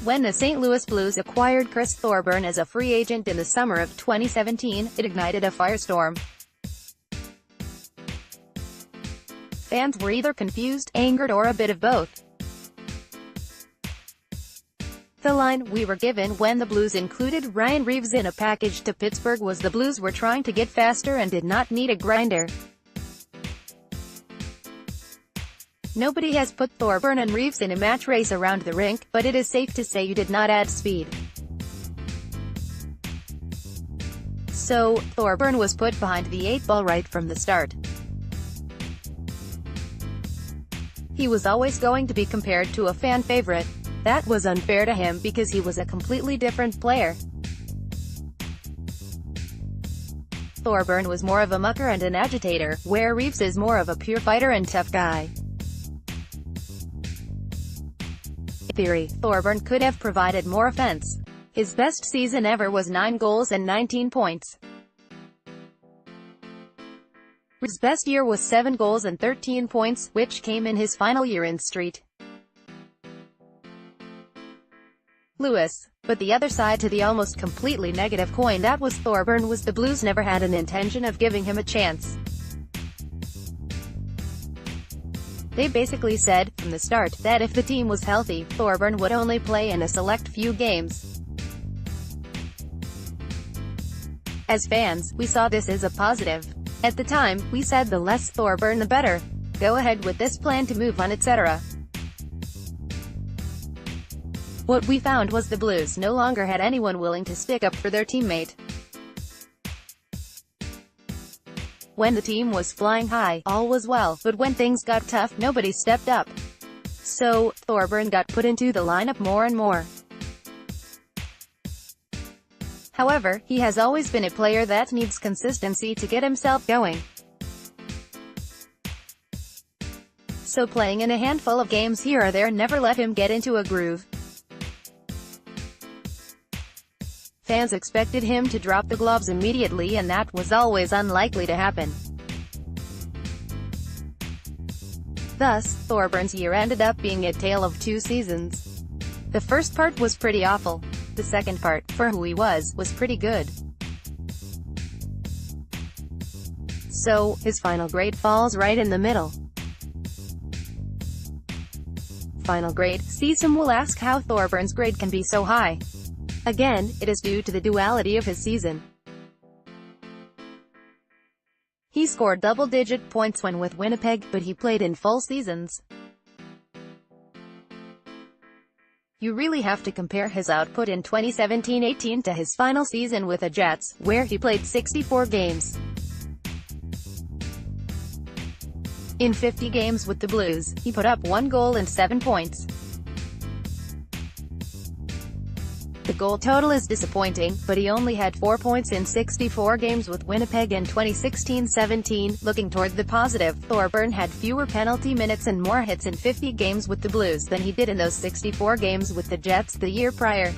When the St. Louis Blues acquired Chris Thorburn as a free agent in the summer of 2017, it ignited a firestorm. Fans were either confused, angered, or a bit of both. The line we were given when the Blues included Ryan Reaves in a package to Pittsburgh was the Blues were trying to get faster and did not need a grinder. Nobody has put Thorburn and Reaves in a match race around the rink, but it is safe to say you did not add speed. So, Thorburn was put behind the 8 ball right from the start. He was always going to be compared to a fan favorite. That was unfair to him because he was a completely different player. Thorburn was more of a mucker and an agitator, where Reaves is more of a pure fighter and tough guy. In theory, Thorburn could have provided more offense. His best season ever was 9 goals and 19 points. Reaves' best year was 7 goals and 13 points, which came in his final year in St. Louis. But the other side to the almost completely negative coin that was Thorburn was the Blues never had an intention of giving him a chance. They basically said, from the start, that if the team was healthy, Thorburn would only play in a select few games. As fans, we saw this as a positive. At the time, we said the less Thorburn the better. Go ahead with this plan to move on, etc. What we found was the Blues no longer had anyone willing to stick up for their teammate. When the team was flying high, all was well, but when things got tough, nobody stepped up. So, Thorburn got put into the lineup more and more. However, he has always been a player that needs consistency to get himself going. So playing in a handful of games here or there never let him get into a groove. Fans expected him to drop the gloves immediately, and that was always unlikely to happen. Thus, Thorburn's year ended up being a tale of 2 seasons. The first part was pretty awful. The second part, for who he was pretty good. So, his final grade falls right in the middle. Final grade. Some will ask how Thorburn's grade can be so high. Again, it is due to the duality of his season. He scored double-digit points when with Winnipeg, but he played in full seasons. You really have to compare his output in 2017-18 to his final season with the Jets, where he played 64 games. In 50 games with the Blues, he put up 1 goal and 7 points. The goal total is disappointing, but he only had 4 points in 64 games with Winnipeg in 2016-17. Looking toward the positive, Thorburn had fewer penalty minutes and more hits in 50 games with the Blues than he did in those 64 games with the Jets the year prior.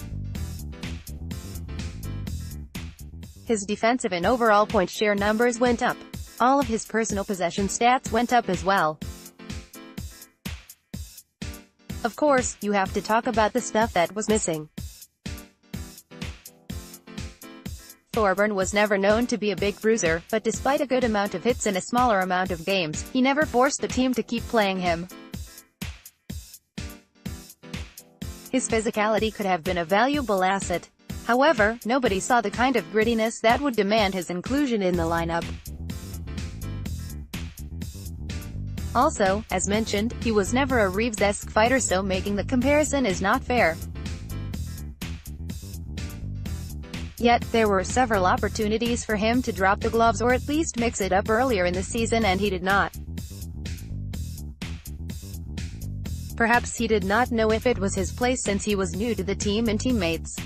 His defensive and overall point share numbers went up. All of his personal possession stats went up as well. Of course, you have to talk about the stuff that was missing. Thorburn was never known to be a big bruiser, but despite a good amount of hits in a smaller amount of games, he never forced the team to keep playing him. His physicality could have been a valuable asset. However, nobody saw the kind of grittiness that would demand his inclusion in the lineup. Also, as mentioned, he was never a Reaves-esque fighter, so making the comparison is not fair. Yet, there were several opportunities for him to drop the gloves or at least mix it up earlier in the season, and he did not. Perhaps he did not know if it was his place since he was new to the team and teammates.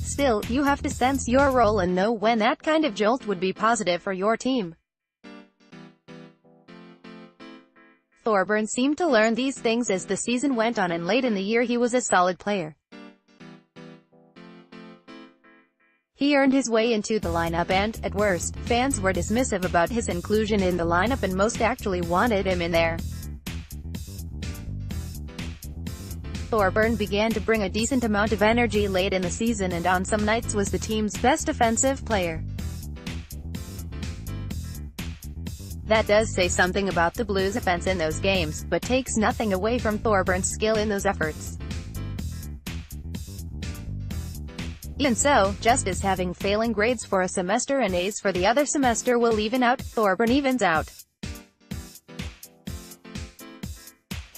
Still, you have to sense your role and know when that kind of jolt would be positive for your team. Thorburn seemed to learn these things as the season went on, and late in the year he was a solid player. He earned his way into the lineup and, at worst, fans were dismissive about his inclusion in the lineup and most actually wanted him in there. Thorburn began to bring a decent amount of energy late in the season and on some nights was the team's best offensive player. That does say something about the Blues' offense in those games, but takes nothing away from Thorburn's skill in those efforts. Even so, just as having failing grades for a semester and A's for the other semester will even out, Thorburn evens out.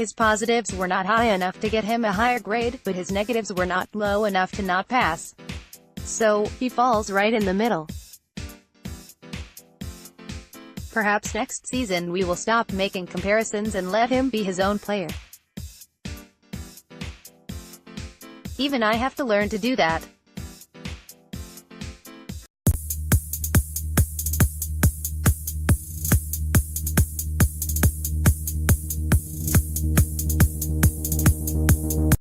His positives were not high enough to get him a higher grade, but his negatives were not low enough to not pass. So, he falls right in the middle. Perhaps next season we will stop making comparisons and let him be his own player. Even I have to learn to do that.